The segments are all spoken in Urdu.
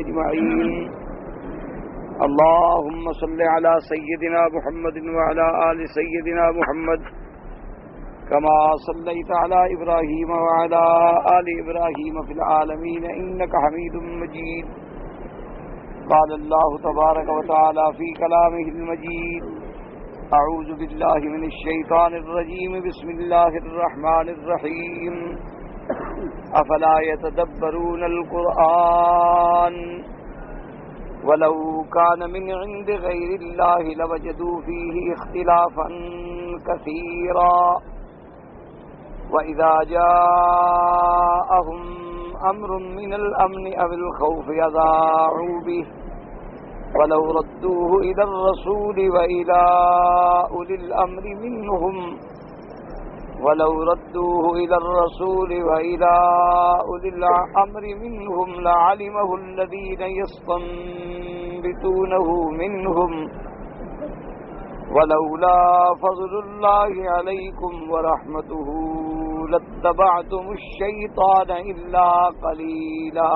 اجمعین اللهم صل على سيدنا محمد وعلى آل سيدنا محمد كما صليت على إبراهيم وعلى آل إبراهيم في العالمين إنك حميد مجيد. قال الله تبارك وتعالى في كلامه المجيد: أعوذ بالله من الشيطان الرجيم بسم الله الرحمن الرحيم. افلا يتدبرون القرآن ولو كان من عند غير الله لوجدوا فيه اختلافا كثيرا وإذا جاءهم أمر من الأمن أو الخوف أذاعوا به ولو ردوه إلى الرسول وإلى أولي الأمر منهم لعلمه الذين يستنبطونه منهم ولولا فضل الله عليكم ورحمته لاتبعتم الشيطان إلا قليلا.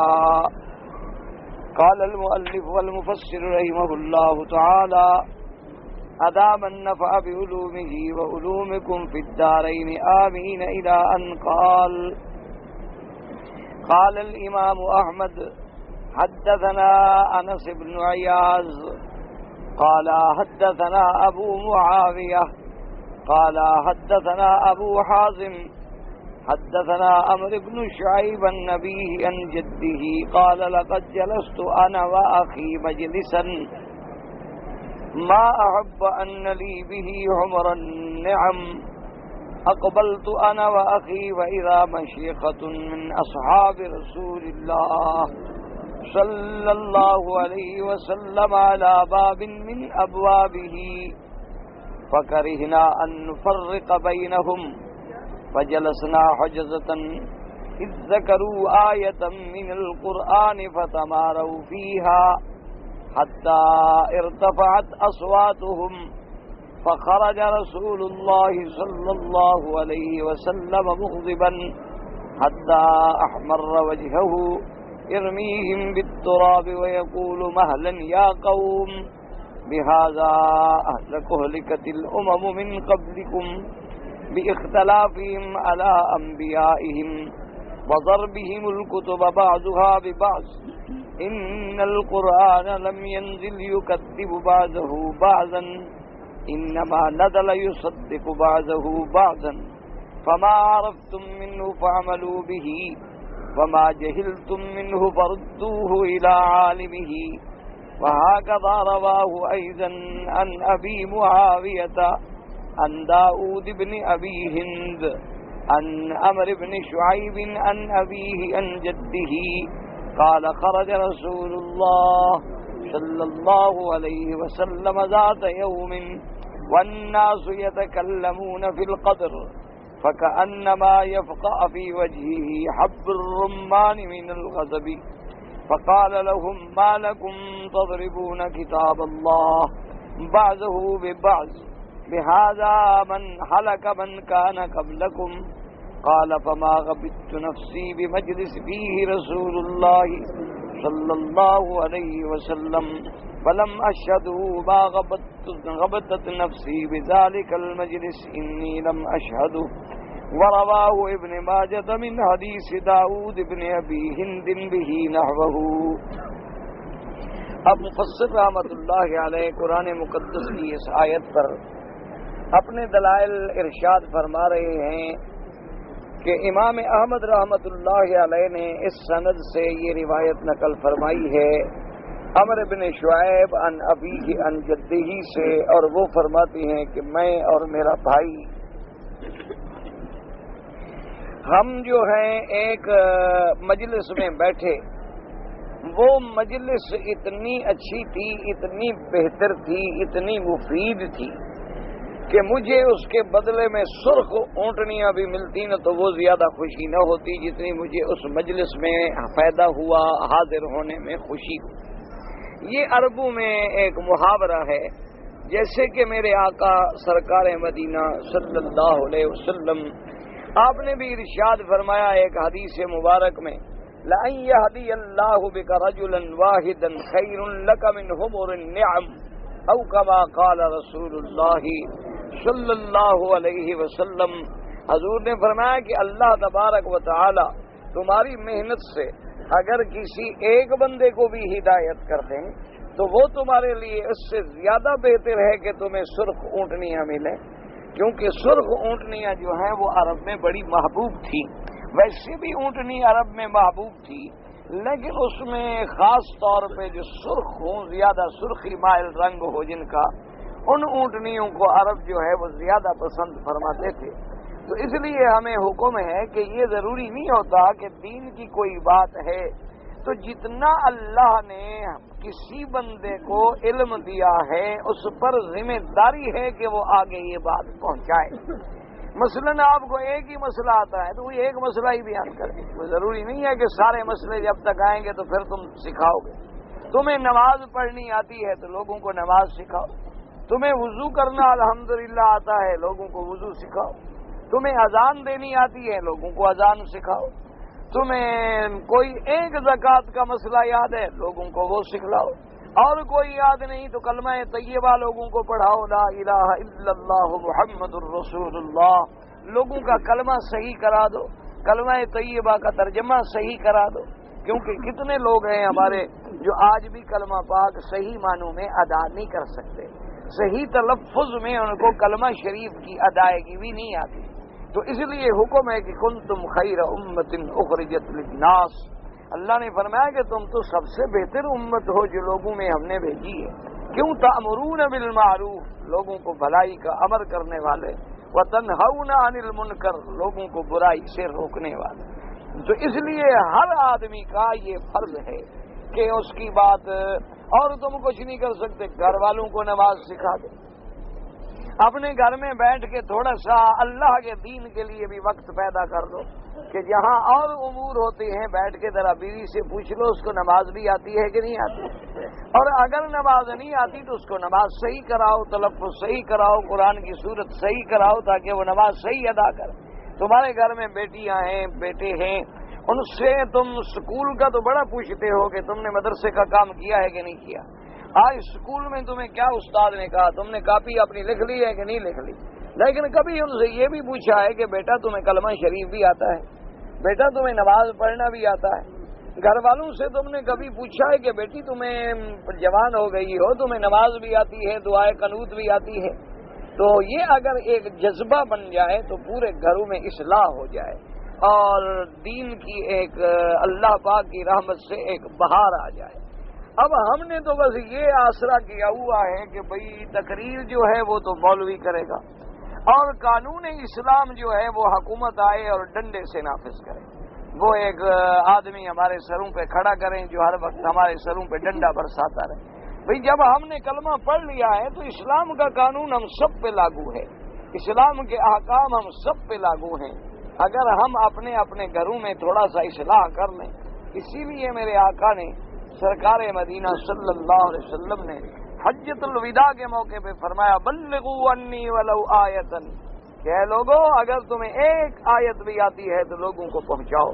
قال المؤلف والمفسر رحمه الله تعالى: أدام النفع بعلومه وعلومكم في الدارين آمين. إلى أن قال الإمام أحمد: حدثنا أنس بن عياض قال حدثنا أبو معاوية قال حدثنا أبو حازم حدثنا عمرو بن شعيب عن أبيه عن جده قال: لقد جلست أنا وأخي مجلسا ما أحب أن لي به عمر النعم. أقبلت أنا وأخي وإذا مشيخة من أصحاب رسول الله صلى الله عليه وسلم على باب من أبوابه فكرهنا أن نفرق بينهم فجلسنا حجزة إذ ذكروا آية من القرآن فتماروا فيها حتى ارتفعت أصواتهم فخرج رسول الله صلى الله عليه وسلم مغضبا حتى أحمر وجهه يرميهم بالتراب ويقول: مهلا يا قوم بهذا أهلكت الأمم من قبلكم باختلافهم على أنبيائهم وضربهم الكتب بعضها ببعض. إن القرآن لم ينزل يكذب بعضه بعضا إنما نزل يصدق بعضه بعضا فما عرفتم منه فاعملوا به وما جهلتم منه فردوه إلى عالمه. وهكذا رواه أيضا عن أبي معاوية عن داود بن أبي هند عن عمرو بن شعيب عن أبيه عن جده قال: خرج رسول الله صلى الله عليه وسلم ذات يوم والناس يتكلمون في القدر فكأنما يفقع في وجهه حب الرمان من الغضب فقال لهم: ما لكم تضربون كتاب الله بعضه ببعض بهذا من هلك من كان قبلكم. قال: فما غبطت نفسي بمجلس فيه رسول الله صلى الله عليه وسلم فلم أشهده ما غبطت نفسي بذلك المجلس إني لم أشهده. ورواه ابن ماجة من حديث داود بن أبي هند به نحوه. اب مفسر رحمۃ اللہ علیہ قرآن مقدس کی اس آیت پر اپنے دلائل ارشاد فرما رہے ہیں کہ امام احمد رحمۃ اللہ علیہ نے اس سند سے یہ روایت نقل فرمائی ہے عمرو بن شعیب عن ابیہ عن جدہ سے، اور وہ فرماتے ہیں کہ میں اور میرا بھائی ہم جو ہیں ایک مجلس میں بیٹھے. وہ مجلس اتنی اچھی تھی، اتنی بہتر تھی، اتنی مفید تھی کہ مجھے اس کے بدلے میں سرخ اونٹنیاں بھی ملتی نہ تو وہ زیادہ خوشی نہ ہوتی جتنی مجھے اس مجلس میں پیدا ہوا حاضر ہونے میں خوشی ہوئی. یہ عربوں میں ایک محاورہ ہے، جیسے کہ میرے آقا سرکار مدینہ صلی اللہ علیہ وسلم آپ نے بھی ارشاد فرمایا ایک حدیث مبارک میں لَأَن يَهْدِيَ اللَّهُ بِكَ رَجُلًا وَاحِدًا خَيْرٌ لَكَ مِنْ حُمُرِ النِّعَمِ او كما قال رسول اللہ صلی اللہ علیہ وسلم۔ حضور نے فرمایا کہ اللہ تبارک و تعالی تمہاری محنت سے اگر کسی ایک بندے کو بھی ہدایت کر دیں تو وہ تمہارے لیے اس سے زیادہ بہتر ہے کہ تمہیں سرخ اونٹنیاں ملیں، کیونکہ سرخ اونٹنیاں جو ہیں وہ عرب میں بڑی محبوب تھی۔ ویسے بھی اونٹنی عرب میں محبوب تھی، لیکن اس میں خاص طور پہ جو سرخ ہوں، زیادہ سرخی مائل رنگ ہو جن کا، ان اونٹنیوں کو عرب جو ہے وہ زیادہ پسند فرماتے تھے۔ تو اس لیے ہمیں حکم ہے کہ یہ ضروری نہیں ہوتا کہ دین کی کوئی بات ہے تو جتنا اللہ نے کسی بندے کو علم دیا ہے اس پر ذمہ داری ہے کہ وہ آگے یہ بات پہنچائے۔ مثلاً آپ کو ایک ہی مسئلہ آتا ہے تو وہ ایک مسئلہ ہی بیان کریں، وہ ضروری نہیں ہے کہ سارے مسئلے جب تک آئیں گے تو پھر تم سکھاؤ گے۔ تمہیں نماز پڑھنی آتی ہے تو لوگوں کو نماز سکھاؤ، تمہیں وضو کرنا الحمدللہ آتا ہے لوگوں کو وضو سکھاؤ، تمہیں اذان دینی آتی ہے لوگوں کو اذان سکھاؤ، تمہیں کوئی ایک زکوٰۃ کا مسئلہ یاد ہے لوگوں کو وہ سکھلاؤ، اور کوئی یاد نہیں تو کلمہ طیبہ لوگوں کو پڑھاؤ، لا الہ الا اللہ محمد الرسول اللہ، لوگوں کا کلمہ صحیح کرا دو، کلمہ طیبہ کا ترجمہ صحیح کرا دو، کیونکہ کتنے لوگ ہیں ہمارے جو آج بھی کلمہ پاک صحیح معنوں میں ادا نہیں کر سکتے، صحیح تلفظ میں ان کو کلمہ شریف کی ادائیگی بھی نہیں آتی۔ تو اس لیے حکم ہے کہ کنتم خیر امت اخرجت للناس، اللہ نے فرمایا کہ تم تو سب سے بہتر امت ہو جو لوگوں میں ہم نے بھیجی ہے۔ کیوں؟ تأمرون بالمعروف، لوگوں کو بھلائی کا امر کرنے والے، وتنہون عن المنکر، لوگوں کو برائی سے روکنے والے۔ تو اس لیے ہر آدمی کا یہ فرض ہے کہ اس کی بات، اور تم کچھ نہیں کر سکتے، گھر والوں کو نماز سکھا دو، اپنے گھر میں بیٹھ کے تھوڑا سا اللہ کے دین کے لیے بھی وقت پیدا کر دو، کہ جہاں اور امور ہوتے ہیں بیٹھ کے ذرا بیوی سے پوچھ لو اس کو نماز بھی آتی ہے کہ نہیں آتی، اور اگر نماز نہیں آتی تو اس کو نماز صحیح کراؤ، تلفظ صحیح کراؤ، قرآن کی صورت صحیح کراؤ تاکہ وہ نماز صحیح ادا کرے۔ تمہارے گھر میں بیٹیاں ہیں، بیٹے ہیں، ان سے تم اسکول کا تو بڑا پوچھتے ہو کہ تم نے مدرسے کا کام کیا ہے کہ نہیں کیا، آج اسکول میں تمہیں کیا استاد نے کہا، تم نے کاپی اپنی لکھ لی ہے کہ نہیں لکھ لی، لیکن کبھی ان سے یہ بھی پوچھا ہے کہ بیٹا تمہیں کلمہ شریف بھی آتا ہے، بیٹا تمہیں نماز پڑھنا بھی آتا ہے؟ گھر والوں سے تم نے کبھی پوچھا ہے کہ بیٹی تمہیں جوان ہو گئی ہو، تمہیں نماز بھی آتی ہے، دعائے قنوت بھی آتی ہے؟ تو یہ اگر ایک جذبہ بن جائے تو پورے گھروں میں اصلاح ہو جائے اور دین کی ایک اللہ پاک کی رحمت سے ایک بہار آ جائے۔ اب ہم نے تو بس یہ آسرا کیا ہوا ہے کہ بھئی تقریر جو ہے وہ تو مولوی کرے گا، اور قانون اسلام جو ہے وہ حکومت آئے اور ڈنڈے سے نافذ کرے، وہ ایک آدمی ہمارے سروں پہ کھڑا کریں جو ہر وقت ہمارے سروں پہ ڈنڈا برساتا رہے۔ بھئی جب ہم نے کلمہ پڑھ لیا ہے تو اسلام کا قانون ہم سب پہ لاگو ہے، اسلام کے احکام ہم سب پہ لاگو ہیں، اگر ہم اپنے اپنے گھروں میں تھوڑا سا اصلاح کر لیں۔ اسی لیے میرے آقا نے سرکار مدینہ صلی اللہ علیہ وسلم نے حجۃ الوداع کے موقع پہ فرمایا بلغوا انی ولو آیۃ، کہ اے لوگو اگر تمہیں ایک آیت بھی آتی ہے تو لوگوں کو پہنچاؤ،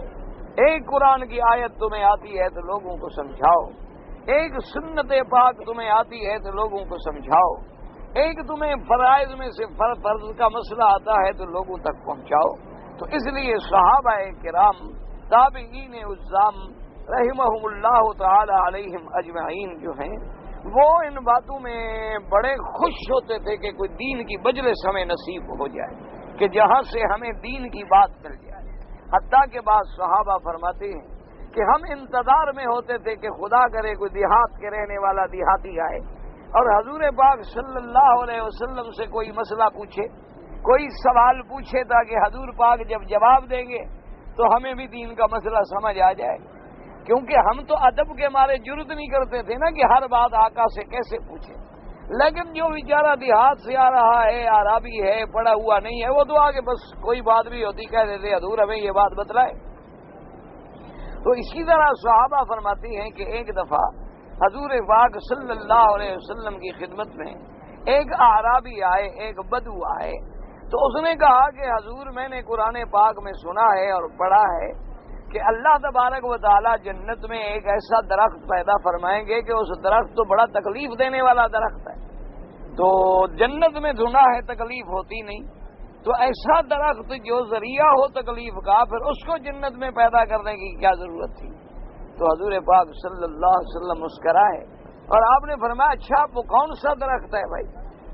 ایک قرآن کی آیت تمہیں آتی ہے تو لوگوں کو سمجھاؤ، ایک سنت پاک تمہیں آتی ہے تو لوگوں کو سمجھاؤ، ایک تمہیں فرائض میں سے فرض کا مسئلہ آتا ہے تو لوگوں تک پہنچاؤ۔ تو اس لیے صحابہ کرام، تابعین عظام رحمہم اللہ تعالی علیہم اجمعین جو ہیں وہ ان باتوں میں بڑے خوش ہوتے تھے کہ کوئی دین کی مجلس ہمیں نصیب ہو جائے، کہ جہاں سے ہمیں دین کی بات مل جائے۔ حتیٰ کہ بعض صحابہ فرماتے ہیں کہ ہم انتظار میں ہوتے تھے کہ خدا کرے کوئی دیہات کے رہنے والا دیہاتی آئے اور حضور پاک صلی اللہ علیہ وسلم سے کوئی مسئلہ پوچھے، کوئی سوال پوچھے، تاکہ حضور پاک جب جواب دیں گے تو ہمیں بھی دین کا مسئلہ سمجھ آ جائے، کیونکہ ہم تو ادب کے مارے جرت نہیں کرتے تھے نا کہ ہر بات آقا سے کیسے پوچھیں۔ لیکن جو بیچارہ دیہات سے آ رہا ہے، عربی ہے، پڑھا ہوا نہیں ہے، وہ تو آگے بس کوئی بات بھی ہوتی کہہ دیتے حضور ہمیں یہ بات بتلائے۔ تو اسی طرح صحابہ فرماتی ہیں کہ ایک دفعہ حضور پاک صلی اللہ علیہ وسلم کی خدمت میں ایک اعرابی آئے، ایک بدو آئے، تو اس نے کہا کہ حضور میں نے قرآن پاک میں سنا ہے اور پڑھا ہے کہ اللہ تبارک و تعالی جنت میں ایک ایسا درخت پیدا فرمائیں گے کہ اس درخت تو بڑا تکلیف دینے والا درخت ہے، تو جنت میں گناہ ہے، تکلیف ہوتی نہیں، تو ایسا درخت جو ذریعہ ہو تکلیف کا، پھر اس کو جنت میں پیدا کرنے کی کیا ضرورت تھی؟ تو حضور پاک صلی اللہ علیہ وسلم مسکرائے اور آپ نے فرمایا اچھا وہ کون سا درخت ہے بھائی؟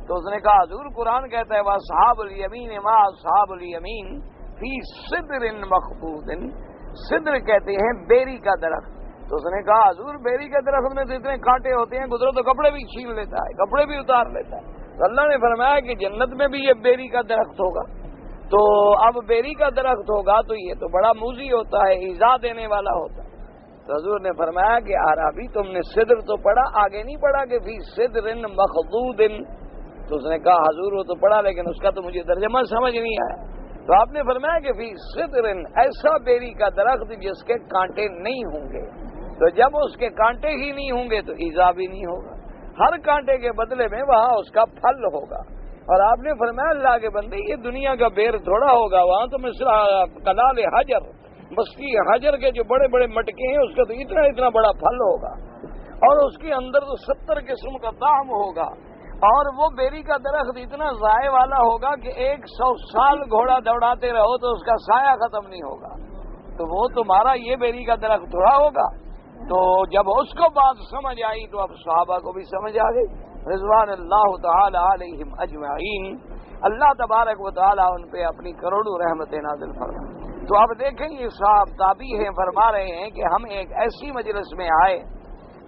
تو اس نے کہا حضور قرآن کہتا ہے وَأَصْحَابُ الْيَمِينِ مَا أَصْحَابُ الْيَمِينِ فِي سِدْرٍ مَخْضُودٍ، سدر کہتے ہیں بیری کا درخت۔ تو اس نے کہا حضور بیری کے درخت میں تو اتنے کانٹے ہوتے ہیں، گزرو تو کپڑے بھی چھین لیتا ہے، کپڑے بھی اتار لیتا ہے۔ تو اللہ نے فرمایا کہ جنت میں بھی یہ بیری کا درخت ہوگا، تو اب بیری کا درخت ہوگا تو یہ تو بڑا موذی ہوتا ہے، ایذا دینے والا ہوتا ہے۔ تو حضور نے فرمایا کہ عربی تم نے صدر تو پڑھا، آگے نہیں پڑھا کہ فی صدر مخضود۔ تو اس نے کہا حضور وہ تو پڑھا لیکن اس کا تو مجھے ترجمہ سمجھ نہیں آیا۔ تو آپ نے فرمایا کہ فی صدر، ایسا بیری کا درخت جس کے کانٹے نہیں ہوں گے، تو جب اس کے کانٹے ہی نہیں ہوں گے تو ایذا بھی نہیں ہوگا، ہر کانٹے کے بدلے میں وہاں اس کا پھل ہوگا۔ اور آپ نے فرمایا اللہ کے بندے یہ دنیا کا بیر تھوڑا ہوگا، وہاں تو مثلا کلال حجر، بستی حجر کے جو بڑے بڑے مٹکے ہیں اس کا تو اتنا اتنا بڑا پھل ہوگا، اور اس کے اندر تو 70 قسم کا طعم ہوگا، اور وہ بیری کا درخت اتنا ذائع والا ہوگا کہ 100 سال گھوڑا دوڑاتے رہو تو اس کا سایہ ختم نہیں ہوگا۔ تو وہ تمہارا یہ بیری کا درخت تھوڑا ہوگا۔ تو جب اس کو بات سمجھ آئی تو اب صحابہ کو بھی سمجھ آ گئی رضوان اللہ تعالی علیہم اجمعین، اللہ تبارک و تعالی ان پہ اپنی کروڑوں رحمتیں نازل فرمائے۔ تو اب دیکھیں یہ صاحب تابعی ہیں، فرما رہے ہیں کہ ہم ایک ایسی مجلس میں آئے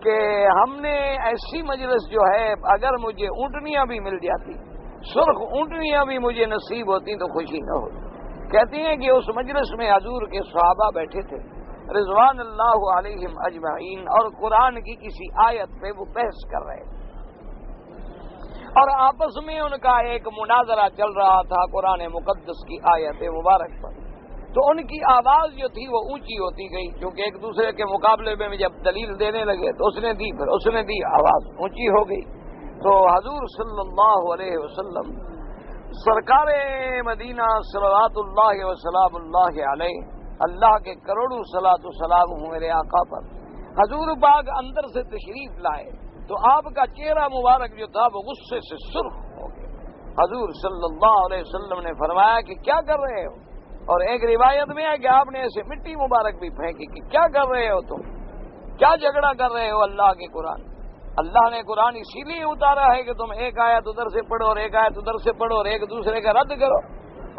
کہ ہم نے ایسی مجلس جو ہے اگر مجھے اونٹنیاں بھی مل جاتی، سرخ اونٹنیاں بھی مجھے نصیب ہوتی تو خوشی نہ ہوتی۔ کہتی ہیں کہ اس مجلس میں حضور کے صحابہ بیٹھے تھے رضوان اللہ علیہم اجمعین، اور قرآن کی کسی آیت پہ وہ بحث کر رہے تھے، اور آپس میں ان کا ایک مناظرہ چل رہا تھا قرآن مقدس کی آیت مبارک پر۔ تو ان کی آواز جو تھی وہ اونچی ہوتی گئی، کیونکہ ایک دوسرے کے مقابلے میں جب دلیل دینے لگے تو اس نے دی، پھر اس نے دی، آواز اونچی ہو گئی۔ تو حضور صلی اللہ علیہ وسلم سرکار مدینہ صلوات اللہ وسلام اللہ علیہ، اللہ کے کروڑوں صلاۃ و سلام ہوں میرے آقا پر، حضور پاک اندر سے تشریف لائے تو آپ کا چہرہ مبارک جو تھا وہ غصے سے سرخ ہو گیا۔ حضور صلی اللہ علیہ وسلم نے فرمایا کہ کیا کر رہے ہو؟ اور ایک روایت میں ہے کہ آپ نے ایسے مٹی مبارک بھی پھینکی کہ کیا کر رہے ہو تم، کیا جھگڑا کر رہے ہو اللہ کے قرآن؟ اللہ نے قرآن اسی لیے اتارا ہے کہ تم ایک آیت ادھر سے پڑھو اور ایک آیت ادھر سے پڑھو اور ایک دوسرے کا رد کرو۔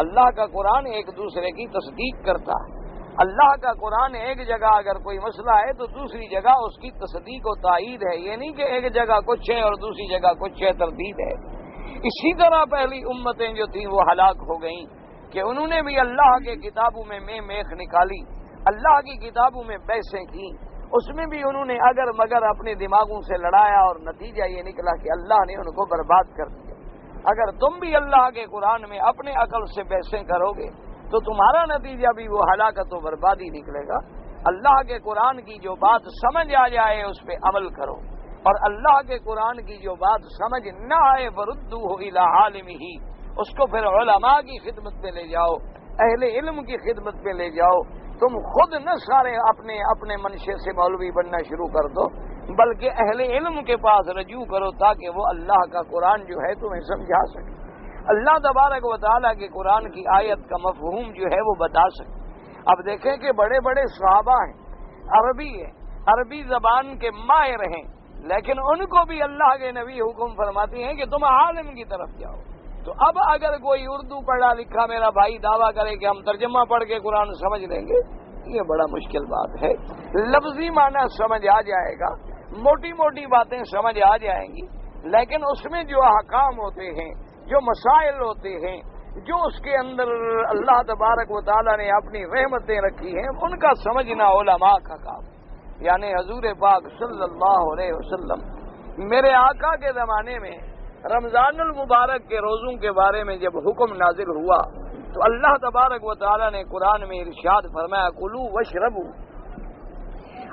اللہ کا قرآن ایک دوسرے کی تصدیق کرتا ہے۔ اللہ کا قرآن ایک جگہ اگر کوئی مسئلہ ہے تو دوسری جگہ اس کی تصدیق و تائید ہے، یہ نہیں کہ ایک جگہ کچھ ہے اور دوسری جگہ کچھ ہے، تردید ہے۔ اسی طرح پہلی امتیں جو تھیں وہ ہلاک ہو گئیں کہ انہوں نے بھی اللہ کے کتابوں میں میخ نکالی، اللہ کی کتابوں میں بحثیں کی، اس میں بھی انہوں نے اگر مگر اپنے دماغوں سے لڑایا اور نتیجہ یہ نکلا کہ اللہ نے ان کو برباد کر دیا۔ اگر تم بھی اللہ کے قرآن میں اپنے عقل سے بحثیں کرو گے تو تمہارا نتیجہ بھی وہ ہلاکت و بربادی نکلے گا۔ اللہ کے قرآن کی جو بات سمجھ آ جائے اس پہ عمل کرو، اور اللہ کے قرآن کی جو بات سمجھ نہ آئے فردوہ الی عالمہ، اس کو پھر علماء کی خدمت پہ لے جاؤ، اہل علم کی خدمت پہ لے جاؤ۔ تم خود نہ سارے اپنے منشے سے مولوی بننا شروع کر دو، بلکہ اہل علم کے پاس رجوع کرو تاکہ وہ اللہ کا قرآن جو ہے تمہیں سمجھا سکے، اللہ تبارک و تعالیٰ کے قرآن کی آیت کا مفہوم جو ہے وہ بتا سکے۔ اب دیکھیں کہ بڑے بڑے صحابہ ہیں، عربی ہے، عربی زبان کے ماہر ہیں، لیکن ان کو بھی اللہ کے نبی حکم فرماتے ہیں کہ تم عالم کی طرف جاؤ۔ تو اب اگر کوئی اردو پڑھا لکھا میرا بھائی دعویٰ کرے کہ ہم ترجمہ پڑھ کے قرآن سمجھ لیں گے، یہ بڑا مشکل بات ہے۔ لفظی معنی سمجھ آ جائے گا، موٹی موٹی باتیں سمجھ آ جائیں گی، لیکن اس میں جو احکام ہوتے ہیں، جو مسائل ہوتے ہیں، جو اس کے اندر اللہ تبارک و تعالیٰ نے اپنی رحمتیں رکھی ہیں، ان کا سمجھنا علماء کا کام۔ یعنی حضور پاک صلی اللہ علیہ وسلم میرے آقا کے زمانے میں رمضان المبارک کے روزوں کے بارے میں جب حکم نازل ہوا تو اللہ تبارک و تعالیٰ نے قرآن میں ارشاد فرمایا کلوا واشربوا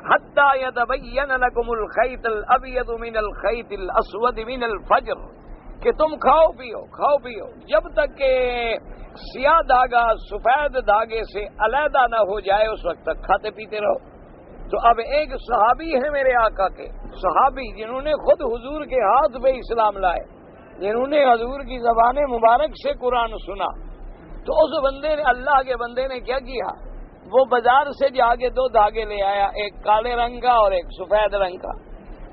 حتی یتبین لکم الخیط الابیض من الخیط الاسود من الفجر کہ تم کھاؤ پیو جب تک کہ سیاہ دھاگا سفید دھاگے سے علیحدہ نہ ہو جائے اس وقت تک کھاتے پیتے رہو۔ تو اب ایک صحابی ہے میرے آقا کے، صحابی جنہوں نے خود حضور کے ہاتھ پہ اسلام لائے، جنہوں نے حضور کی زبان مبارک سے قرآن سنا، تو اس بندے نے، اللہ کے بندے نے کیا کیا، وہ بازار سے جا کے 2 دھاگے لے آیا، ایک کالے رنگ کا اور ایک سفید رنگ کا،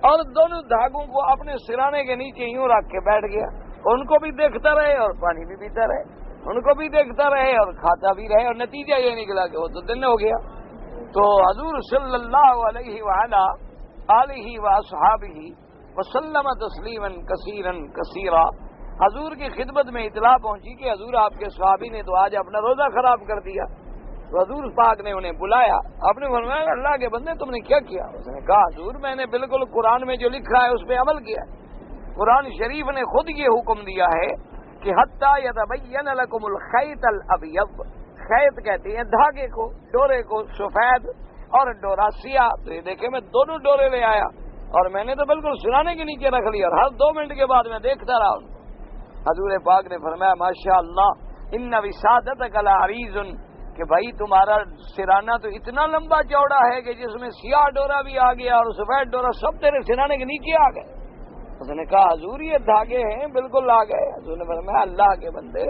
اور دونوں دھاگوں کو اپنے سرانے کے نیچے یوں رکھ کے بیٹھ گیا، ان کو بھی دیکھتا رہے اور پانی بھی پیتا رہے، ان کو بھی دیکھتا رہے اور کھاتا بھی رہے، اور نتیجہ یہ نکلا کہ وہ تو دن ہو گیا۔ تو حضور صلی اللہ علیہ وآلہ آلہ واصحابہ وسلم تسلیما کثیرا کثیرا، حضور کی خدمت میں اطلاع پہنچی کہ حضور آپ کے صحابی نے تو آج اپنا روزہ خراب کر دیا۔ تو حضور پاک نے انہیں بلایا، آپ نے فرمایا اللہ کے بندے تم نے کیا کیا؟ اس نے کہا حضور میں نے بالکل قرآن میں جو لکھا ہے اس پہ عمل کیا ہے۔ قرآن شریف نے خود یہ حکم دیا ہے کہ حتی یتبین لکم الخیط الابیض، خیط کہتے ہیں دھاگے کو، ڈورے کو، سفید اور ڈورا سیاہ۔ تو یہ دیکھیں میں دونوں ڈورے لے آیا اور میں نے تو بالکل سرانے کے نیچے رکھ لیا، اور ہر 2 منٹ کے بعد میں دیکھتا رہا۔ حضور پاک نے فرمایا ماشاء اللہ ان وسادتک لعریض، کہ بھائی تمہارا سرانہ تو اتنا لمبا چوڑا ہے کہ جس میں سیاہ ڈورا بھی آ گیا اور سفید ڈورا سب تیرے سرانے کے نیچے آ گئے۔ اس نے کہا حضور یہ دھاگے ہیں، بالکل آ گئے۔ حضور نے فرمایا اللہ کے بندے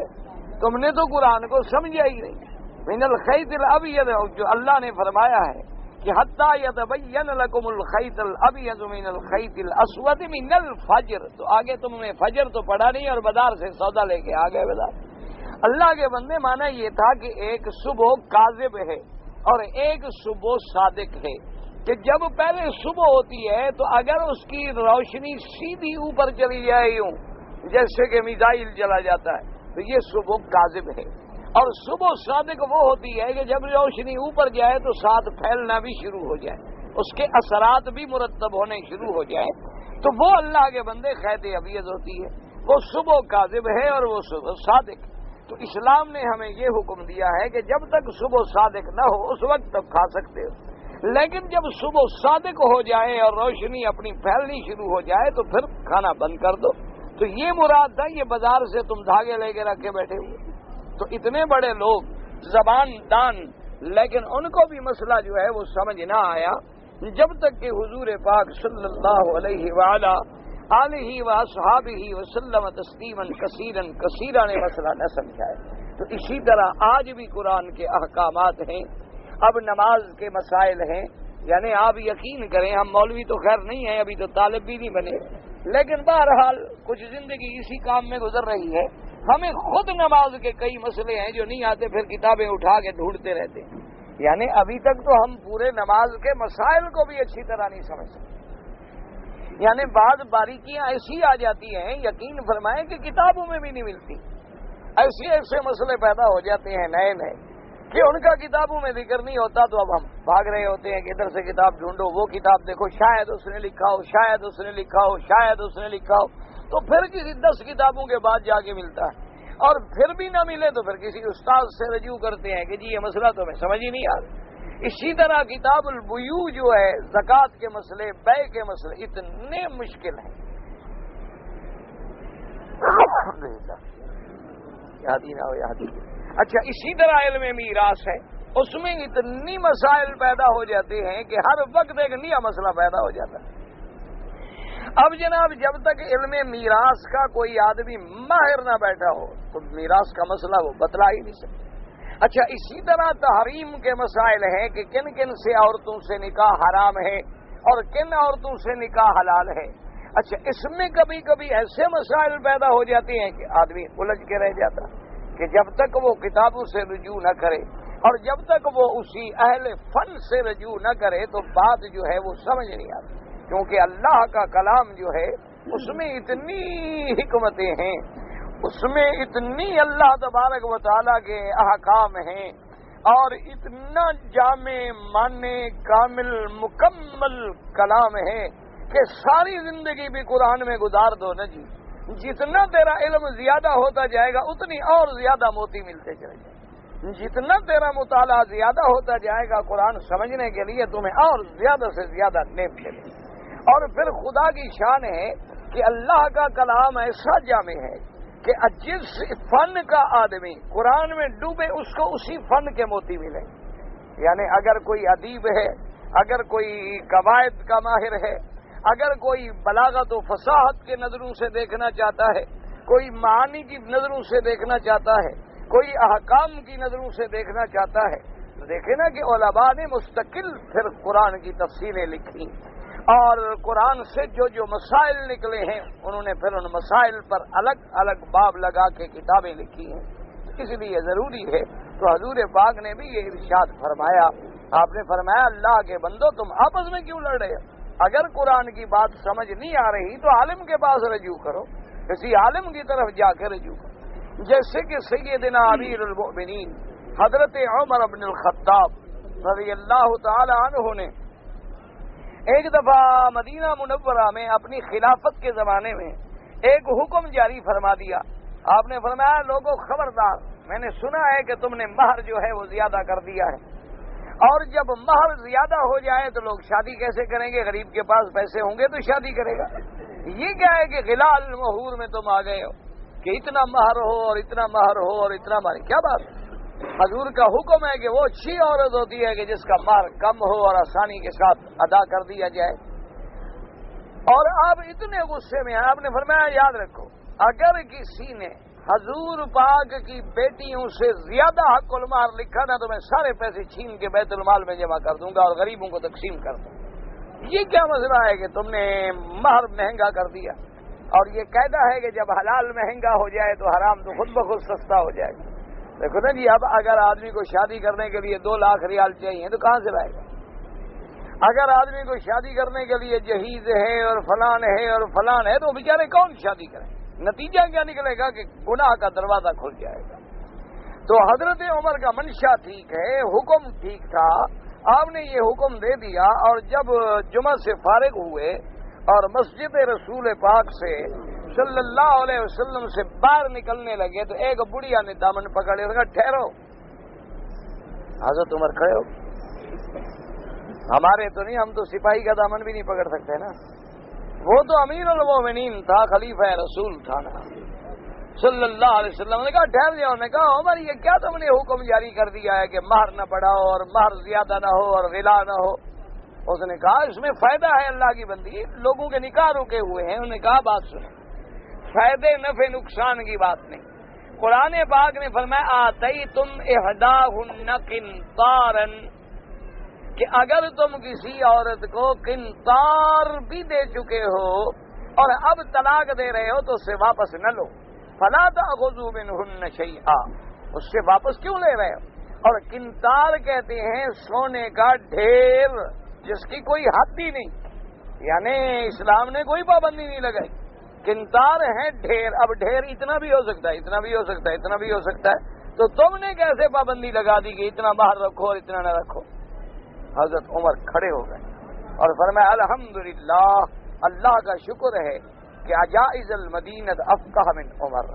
تم نے تو قرآن کو سمجھا ہی نہیں۔ من الخیط الابیض، جو اللہ نے فرمایا ہے کہ حتی یتبین لکم الخیط الابیض من الخیط الاسود من الفجر، تو آگے تم نے فجر تو پڑھا نہیں اور بازار سے سودا لے کے آ گئے بازار۔ اللہ کے بندے مانا یہ تھا کہ ایک صبح کاذب ہے اور ایک صبح صادق ہے، کہ جب پہلے صبح ہوتی ہے تو اگر اس کی روشنی سیدھی اوپر چلی جائے یوں جیسے کہ میزائل چلا جاتا ہے تو یہ صبح کاذب ہے، اور صبح صادق وہ ہوتی ہے کہ جب روشنی اوپر جائے تو ساتھ پھیلنا بھی شروع ہو جائے، اس کے اثرات بھی مرتب ہونے شروع ہو جائے، تو وہ اللہ کے بندے خیط ابیض ہوتی ہے، وہ صبح کاذب ہے اور وہ صبح صادق۔ تو اسلام نے ہمیں یہ حکم دیا ہے کہ جب تک صبح صادق نہ ہو اس وقت تک کھا سکتے ہو، لیکن جب صبح صادق ہو جائے اور روشنی اپنی پھیلنی شروع ہو جائے تو پھر کھانا بند کر دو۔ تو یہ مراد تھا، یہ بازار سے تم دھاگے لے کے رکھ کے بیٹھے ہوئے، تو اتنے بڑے لوگ زبان دان، لیکن ان کو بھی مسئلہ جو ہے وہ سمجھ نہ آیا جب تک کہ حضور پاک صلی اللہ علیہ وآلہ آلہ واصحابہ وسلم تسلیما کثیرا کثیرا نے مسئلہ نہ سمجھایا۔ تو اسی طرح آج بھی قرآن کے احکامات ہیں، اب نماز کے مسائل ہیں، یعنی آپ یقین کریں ہم مولوی تو خیر نہیں ہیں، ابھی تو طالب بھی نہیں بنے، لیکن بہرحال کچھ زندگی اسی کام میں گزر رہی ہے، ہمیں خود نماز کے کئی مسئلے ہیں جو نہیں آتے، پھر کتابیں اٹھا کے ڈھونڈتے رہتے ہیں، یعنی ابھی تک تو ہم پورے نماز کے مسائل کو بھی اچھی طرح نہیں سمجھ سکتے، یعنی بعض باریکیاں ایسی آ جاتی ہیں یقین فرمائیں کہ کتابوں میں بھی نہیں ملتی، ایسے ایسے مسئلے پیدا ہو جاتے ہیں نئے نئے کہ ان کا کتابوں میں ذکر نہیں ہوتا، تو اب ہم بھاگ رہے ہوتے ہیں کہ ادھر سے کتاب ڈھونڈو، وہ کتاب دیکھو شاید اس نے لکھا ہو، شاید اس نے لکھا ہو، شاید اس نے لکھا ہو، تو پھر کسی 10 کتابوں کے بعد جا کے ملتا ہے، اور پھر بھی نہ ملے تو پھر کسی استاد سے رجوع کرتے ہیں کہ جی یہ مسئلہ تو ہمیں سمجھ ہی نہیں آ رہا۔ اسی طرح کتاب البیوع جو ہے، زکوٰۃ کے مسئلے، بیع کے مسئلے اتنے مشکل ہیں، یادی نہ ہو یادی۔ اچھا اسی طرح علم میراث ہے، اس میں اتنی مسائل پیدا ہو جاتے ہیں کہ ہر وقت ایک نیا مسئلہ پیدا ہو جاتا ہے۔ اب جناب جب تک علم میراث کا کوئی آدمی ماہر نہ بیٹھا ہو تو میراث کا مسئلہ وہ بتلا ہی نہیں سکتا۔ اچھا اسی طرح تحریم کے مسائل ہیں کہ کن کن سے عورتوں سے نکاح حرام ہے اور کن عورتوں سے نکاح حلال ہے۔ اچھا اس میں کبھی کبھی ایسے مسائل پیدا ہو جاتے ہیں کہ آدمی الجھ کے رہ جاتا کہ جب تک وہ کتابوں سے رجوع نہ کرے اور جب تک وہ اسی اہل فن سے رجوع نہ کرے تو بات جو ہے وہ سمجھ نہیں آتی، کیونکہ اللہ کا کلام جو ہے اس میں اتنی حکمتیں ہیں، اس میں اتنی اللہ تبارک و تعالیٰ کے احکام ہیں اور اتنا جامع معنی کامل مکمل کلام ہے کہ ساری زندگی بھی قرآن میں گزار دو نا جی، جتنا تیرا علم زیادہ ہوتا جائے گا اتنی اور زیادہ موتی ملتے چلے جائیں، جتنا تیرا مطالعہ زیادہ ہوتا جائے گا قرآن سمجھنے کے لیے تمہیں اور زیادہ سے زیادہ نیب چلے۔ اور پھر خدا کی شان ہے کہ اللہ کا کلام ایسا جامع ہے کہ جس فن کا آدمی قرآن میں ڈوبے اس کو اسی فن کے موتی ملیں. یعنی اگر کوئی ادیب ہے، اگر کوئی قواعد کا ماہر ہے، اگر کوئی بلاغت و فصاحت کے نظروں سے دیکھنا چاہتا ہے، کوئی معانی کی نظروں سے دیکھنا چاہتا ہے، کوئی احکام کی نظروں سے دیکھنا چاہتا ہے، تو دیکھے نا کہ علماء نے مستقل پھر قرآن کی تفسیریں لکھی اور قرآن سے جو مسائل نکلے ہیں انہوں نے پھر ان مسائل پر الگ الگ باب لگا کے کتابیں لکھی ہیں. اس لیے ضروری ہے. تو حضور پاک نے بھی یہ ارشاد فرمایا، آپ نے فرمایا اللہ کے بندو تم آپس میں کیوں لڑ رہے ہو؟ اگر قرآن کی بات سمجھ نہیں آ رہی تو عالم کے پاس رجوع کرو، کسی عالم کی طرف جا کے رجوع کرو. جیسے کہ سیدنا امیر المؤمنین حضرت عمر بن الخطاب رضی اللہ تعالی عنہ نے ایک دفعہ مدینہ منورہ میں اپنی خلافت کے زمانے میں ایک حکم جاری فرما دیا. آپ نے فرمایا لوگوں خبردار، میں نے سنا ہے کہ تم نے مہر جو ہے وہ زیادہ کر دیا ہے، اور جب مہر زیادہ ہو جائے تو لوگ شادی کیسے کریں گے؟ غریب کے پاس پیسے ہوں گے تو شادی کرے گا. یہ کیا ہے کہ غلال المہور میں تم آ گئے ہو کہ اتنا مہر ہو اور اتنا مہر ہو اور اتنا مہر؟ کیا بات؟ حضور کا حکم ہے کہ وہ اچھی عورت ہوتی ہے کہ جس کا مہر کم ہو اور آسانی کے ساتھ ادا کر دیا جائے. اور آپ اتنے غصے میں ہیں، آپ نے فرمایا یاد رکھو اگر کسی نے حضور پاک کی بیٹیوں سے زیادہ حق المہر لکھا نا تو میں سارے پیسے چھین کے بیت المال میں جمع کر دوں گا اور غریبوں کو تقسیم کر دوں گا. یہ کیا مسئلہ ہے کہ تم نے مہر مہنگا کر دیا؟ اور یہ قاعدہ ہے کہ جب حلال مہنگا ہو جائے تو حرام تو خود بخود سستا ہو جائے گا. دیکھو نا جی، اب اگر آدمی کو شادی کرنے کے لیے 2 لاکھ ریال چاہیے تو کہاں سے لائے گا؟ اگر آدمی کو شادی کرنے کے لیے جہیز ہے اور فلان ہے اور فلان ہے تو بیچارے کون شادی کریں؟ نتیجہ کیا نکلے گا کہ گناہ کا دروازہ کھل جائے گا. تو حضرت عمر کا منشا ٹھیک ہے، حکم ٹھیک تھا، آپ نے یہ حکم دے دیا. اور جب جمعہ سے فارغ ہوئے اور مسجد رسول پاک سے صلی اللہ علیہ وسلم سے باہر نکلنے لگے تو ایک بڑھیا نے دامن پکڑے اور کہا ٹھہرو. حضرت عمر کھڑے ہو، ہمارے تو نہیں، ہم تو سپاہی کا دامن بھی نہیں پکڑ سکتے نا، وہ تو امیر المومنین تھا، خلیفہ رسول تھا نا صلی اللہ علیہ وسلم. نے کہا ٹھہر جاؤ. نے کہا عمر یہ کیا تم نے حکم جاری کر دیا ہے کہ مہر نہ بڑھاؤ اور مہر زیادہ نہ ہو اور غلا نہ ہو؟ اس نے کہا اس میں فائدہ ہے اللہ کی بندی، لوگوں کے نکاح رکے ہوئے ہیں. انہوں نے کہا بات سنو، فائدے نفع نقصان کی بات نہیں. قرآن پاک نے فرمایا آتیتم احداہن قنطارا، کہ اگر تم کسی عورت کو قنطار بھی دے چکے ہو اور اب طلاق دے رہے ہو تو اسے واپس نہ لو. فلا تأخذوا منہن شیئا، اس سے واپس کیوں لے رہے ہو؟ اور قنطار کہتے ہیں سونے کا ڈھیر جس کی کوئی حد ہی نہیں، یعنی اسلام نے کوئی پابندی نہیں لگائی. قنطار ہے ڈھیر، اب ڈھیر اتنا بھی ہو سکتا ہے، اتنا بھی ہو سکتا ہے، اتنا بھی ہو سکتا ہے. تو تم نے کیسے پابندی لگا دی کہ اتنا باہر رکھو اور اتنا نہ رکھو؟ حضرت عمر کھڑے ہو گئے اور فرمایا الحمدللہ، اللہ کا شکر ہے کہ عجائز المدینہ افقہ من عمر،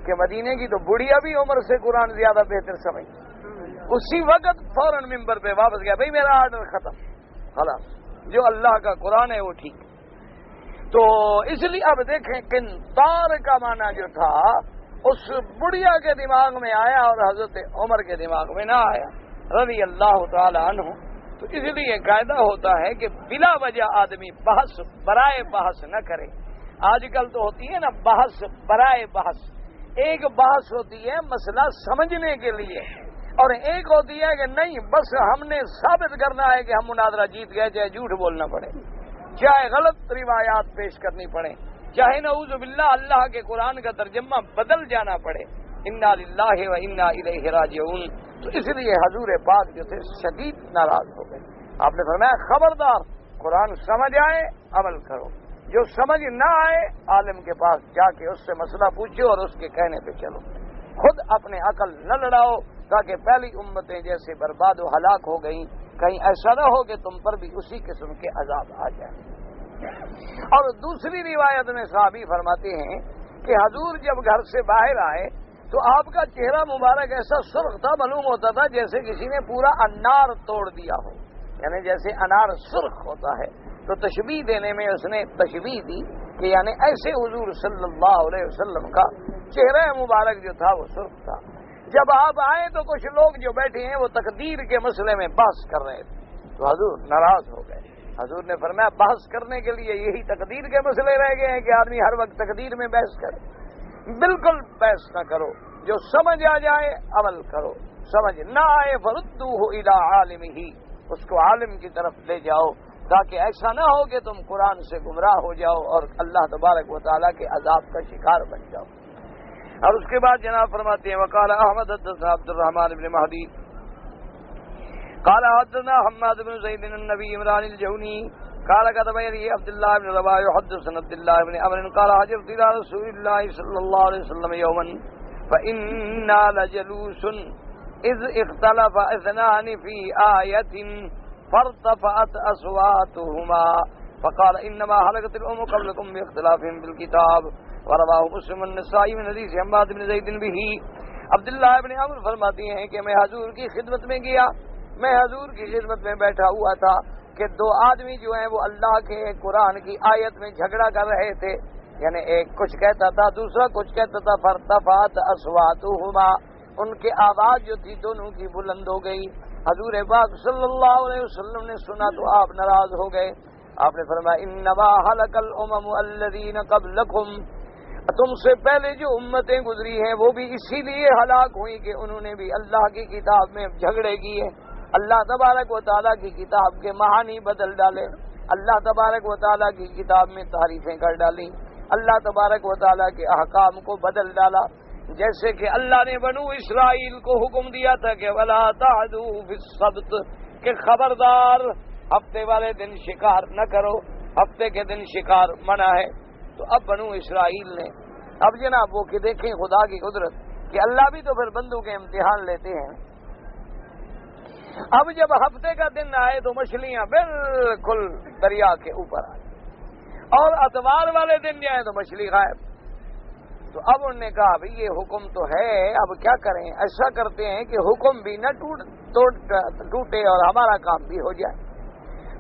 کہ مدینے کی تو بڑھیا بھی عمر سے قرآن زیادہ بہتر سمجھ. اسی وقت فوراً ممبر پہ واپس گیا، بھئی میرا آرڈر ختم، خلاص جو اللہ کا قرآن ہے وہ ٹھیک. تو اس لیے اب دیکھیں قنطار کا معنی جو تھا اس بڑھیا کے دماغ میں آیا اور حضرت عمر کے دماغ میں نہ آیا رضی اللہ تعالی عنہ. تو اس لیے قاعدہ ہوتا ہے کہ بلا وجہ آدمی بحث برائے بحث نہ کرے. آج کل تو ہوتی ہے نا بحث برائے بحث، ایک بحث ہوتی ہے مسئلہ سمجھنے کے لیے اور ایک ہوتی ہے کہ نہیں بس ہم نے ثابت کرنا ہے کہ ہم مناظرہ جیت گئے، چاہے جھوٹ بولنا پڑے، چاہے غلط روایات پیش کرنی پڑے، چاہے نعوذ باللہ اللہ کے قرآن کا ترجمہ بدل جانا پڑے. انا للہ و انا الیہ راجعون. تو اس لیے حضور پاک جو تھے شدید ناراض ہو گئے. آپ نے فرمایا خبردار، قرآن سمجھ آئے عمل کرو، جو سمجھ نہ آئے عالم کے پاس جا کے اس سے مسئلہ پوچھو اور اس کے کہنے پہ چلو. خود اپنے عقل نہ لڑاؤ تاکہ پہلی امتیں جیسے برباد و ہلاک ہو گئیں کہیں ایسا نہ ہو کہ تم پر بھی اسی قسم کے عذاب آ جائیں. اور دوسری روایت میں صحابی فرماتے ہیں کہ حضور جب گھر سے باہر آئے تو آپ کا چہرہ مبارک ایسا سرخ تھا، معلوم ہوتا تھا جیسے کسی نے پورا انار توڑ دیا ہو، یعنی جیسے انار سرخ ہوتا ہے. تو تشبیہ دینے میں اس نے تشبیہ دی کہ یعنی ایسے حضور صلی اللہ علیہ وسلم کا چہرہ مبارک جو تھا وہ سرخ تھا. جب آپ آئے تو کچھ لوگ جو بیٹھے ہیں وہ تقدیر کے مسئلے میں بحث کر رہے تھے تو حضور ناراض ہو گئے. حضور نے فرمایا بحث کرنے کے لیے یہی تقدیر کے مسئلے رہ گئے ہیں کہ آدمی ہر وقت تقدیر میں بحث کرے. بالکل بحث نہ کرو، جو سمجھ آ جائے عمل کرو، سمجھ نہ آئے فردوہ الی عالمہ، اس کو عالم کی طرف لے جاؤ، تاکہ ایسا نہ ہو کہ تم قرآن سے گمراہ ہو جاؤ اور اللہ تبارک و تعالیٰ کے عذاب کا شکار بن جاؤ. اور اس کے بعد جناب فرماتے ہیں وقال احمد حدثنا عبد الرحمن بن مہدی قال حدثنا حماد بن زید النبی عمران الجونی قال كتبني عبد الله بن رواحه يحدثنا عبد الله بن عمرو قال حجبت الى رسول الله صلى الله عليه وسلم يوما فإنا لجلوس اذ اختلف اثنان في آية فارتفعت اصواتهما فقال انما هلكت الامم قبلكم باختلافهم بالكتاب ورواه مسلم النسائی من حدیث حماد بن زید به. عبداللہ ابن عمرو فرماتے ہیں کہ میں حضور کی خدمت میں گیا، میں حضور کی خدمت میں بیٹھا ہوا تھا کہ دو آدمی جو ہیں وہ اللہ کے قرآن کی آیت میں جھگڑا کر رہے تھے، یعنی ایک کچھ کہتا تھا دوسرا کچھ کہتا تھا. فارتفعت اصواتهما، ان کے آواز جو تھی دونوں کی بلند ہو گئی. حضور پاک صلی اللہ علیہ وسلم نے سنا تو آپ ناراض ہو گئے. آپ نے فرمایا انما هلك الامم الذين قبلكم، تم سے پہلے جو امتیں گزری ہیں وہ بھی اسی لیے ہلاک ہوئی کہ انہوں نے بھی اللہ کی کتاب میں جھگڑے کیے، اللہ تبارک و تعالیٰ کی کتاب کے معانی بدل ڈالے، اللہ تبارک و تعالیٰ کی کتاب میں تحریفیں کر ڈالی، اللہ تبارک و تعالیٰ کے احکام کو بدل ڈالا. جیسے کہ اللہ نے بنو اسرائیل کو حکم دیا تھا کہ ولا تعدوا فی السبت، کہ خبردار ہفتے والے دن شکار نہ کرو، ہفتے کے دن شکار منع ہے. تو اب بنو اسرائیل نے اب جناب وہ کہ دیکھیں خدا کی قدرت کہ اللہ بھی تو پھر بندوں کے امتحان لیتے ہیں. اب جب ہفتے کا دن آئے تو مچھلیاں بالکل دریا کے اوپر آئیں، اور اتوار والے دن جائیں تو مچھلی غائب. تو اب انہوں نے کہا بھئی یہ حکم تو ہے، اب کیا کریں؟ ایسا کرتے ہیں کہ حکم بھی نہ ٹوٹے اور ہمارا کام بھی ہو جائے.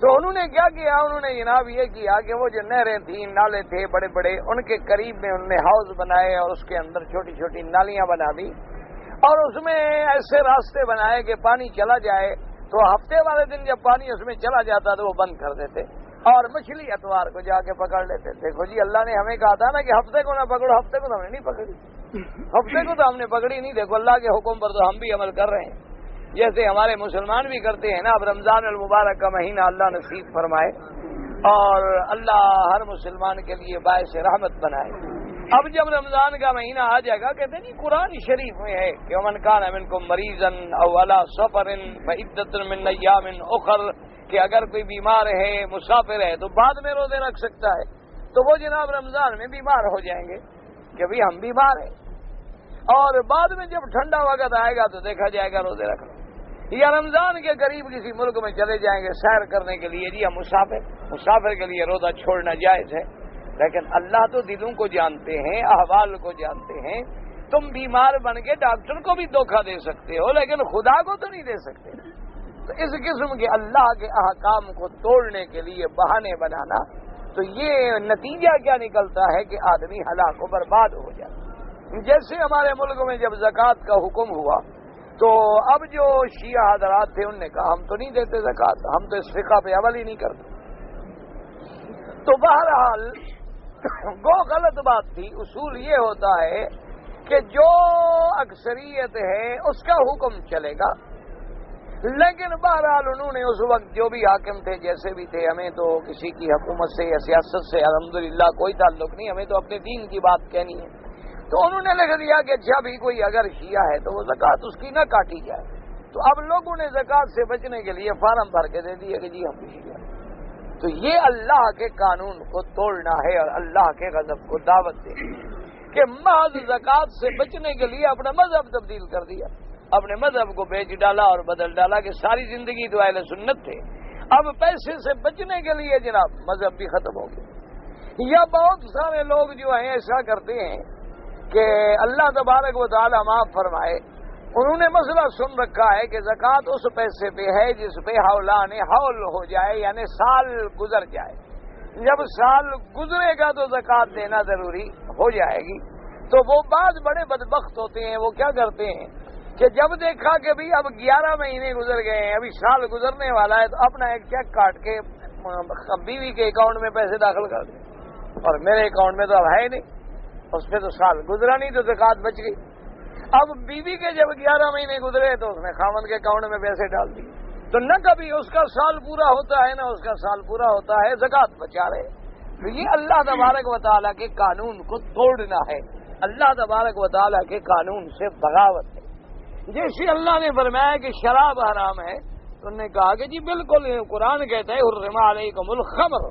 تو انہوں نے کیا کیا؟ انہوں نے جناب یہ کیا کہ وہ جو نہریں تھیں، نالے تھے بڑے بڑے، ان کے قریب میں انہوں نے ہاؤس بنائے اور اس کے اندر چھوٹی چھوٹی نالیاں بنا دی اور اس میں ایسے راستے بنائے کہ پانی چلا جائے. تو ہفتے والے دن جب پانی اس میں چلا جاتا تو وہ بند کر دیتے اور مچھلی اتوار کو جا کے پکڑ لیتے. دیکھو جی اللہ نے ہمیں کہا تھا نا کہ ہفتے کو نہ پکڑو، ہفتے کو تو ہم نے نہیں پکڑی، ہفتے کو تو ہم نے پکڑی نہیں. دیکھو اللہ کے حکم پر تو ہم بھی عمل کر رہے ہیں، جیسے ہمارے مسلمان بھی کرتے ہیں نا. اب رمضان المبارک کا مہینہ اللہ نصیب فرمائے اور اللہ ہر مسلمان کے لیے باعث رحمت بنائے. اب جب رمضان کا مہینہ آ جائے گا کہتے ہیں جی قرآن شریف میں ہے کہ ومن کان منکم مریضا او علی سفر فعدۃ من ایام اخر، کہ اگر کوئی بیمار ہے مسافر ہے تو بعد میں روزے رکھ سکتا ہے. تو وہ جناب رمضان میں بیمار ہو جائیں گے کہ بھئی ہم بیمار ہیں، اور بعد میں جب ٹھنڈا وقت آئے گا تو دیکھا جائے گا روزے رکھ لیں. یا رمضان کے قریب کسی ملک میں چلے جائیں گے سیر کرنے کے لیے، جی ہم مسافر کے لیے روزہ چھوڑنا جائز ہے. لیکن اللہ تو دلوں کو جانتے ہیں، احوال کو جانتے ہیں. تم بیمار بن کے ڈاکٹر کو بھی دھوکہ دے سکتے ہو لیکن خدا کو تو نہیں دے سکتے. تو اس قسم کے اللہ کے احکام کو توڑنے کے لیے بہانے بنانا، تو یہ نتیجہ کیا نکلتا ہے کہ آدمی ہلاک و برباد ہو جاتا. جیسے ہمارے ملک میں جب زکوٰۃ کا حکم ہوا تو اب جو شیعہ حضرات تھے انہوں نے کہا ہم تو نہیں دیتے زکوٰۃ، ہم تو اس فقہ پہ عمل ہی نہیں کرتے. تو بہرحال وہ غلط بات تھی. اصول یہ ہوتا ہے کہ جو اکثریت ہے اس کا حکم چلے گا، لیکن بہرحال انہوں نے اس وقت جو بھی حاکم تھے جیسے بھی تھے، ہمیں تو کسی کی حکومت سے یا سیاست سے الحمدللہ کوئی تعلق نہیں، ہمیں تو اپنے دین کی بات کہنی ہے. تو انہوں نے لکھ دیا کہ اچھا بھی کوئی اگر شیعہ ہے تو وہ زکوٰۃ اس کی نہ کاٹی جائے. تو اب لوگوں نے زکوٰۃ سے بچنے کے لیے فارم بھر کے دے دیے کہ جی ہم بھی شیعہ. تو یہ اللہ کے قانون کو توڑنا ہے اور اللہ کے غضب کو دعوت دے کہ محض زکوٰۃ سے بچنے کے لیے اپنا مذہب تبدیل کر دیا، اپنے مذہب کو بیچ ڈالا اور بدل ڈالا کہ ساری زندگی تو اہل سنت تھے، اب پیسے سے بچنے کے لیے جناب مذہب بھی ختم ہو گیا. یا بہت سارے لوگ جو ہیں ایسا کرتے ہیں کہ اللہ تبارک و تعالی معاف فرمائے، انہوں نے مسئلہ سن رکھا ہے کہ زکوٰۃ اس پیسے پہ ہے جس پہ حولان حول ہو جائے، یعنی سال گزر جائے. جب سال گزرے گا تو زکوٰۃ دینا ضروری ہو جائے گی۔ تو وہ بعض بڑے بدبخت ہوتے ہیں، وہ کیا کرتے ہیں کہ جب دیکھا کہ بھی اب 11 مہینے گزر گئے ہیں، ابھی سال گزرنے والا ہے، تو اپنا ایک چیک کاٹ کے بیوی کے اکاؤنٹ میں پیسے داخل کر دیں، اور میرے اکاؤنٹ میں تو اب ہے نہیں، اس پہ تو سال گزرا نہیں تو زکوٰۃ بچ گئی۔ اب بیوی کے جب 11 مہینے گزرے تو اس نے خاوند کے اکاؤنٹ میں پیسے ڈال دیے، تو نہ کبھی اس کا سال پورا ہوتا ہے، نہ اس کا سال پورا ہوتا ہے، زکوٰۃ بچا رہے۔ تو یہ اللہ تبارک و تعالیٰ کے قانون کو توڑنا ہے، اللہ تبارک و تعالیٰ کے قانون سے بغاوت ہے۔ جیسے اللہ نے فرمایا کہ شراب حرام ہے، تو انہوں نے کہا کہ جی بالکل، قرآن کہتا ہے حرم علیکم الخمر،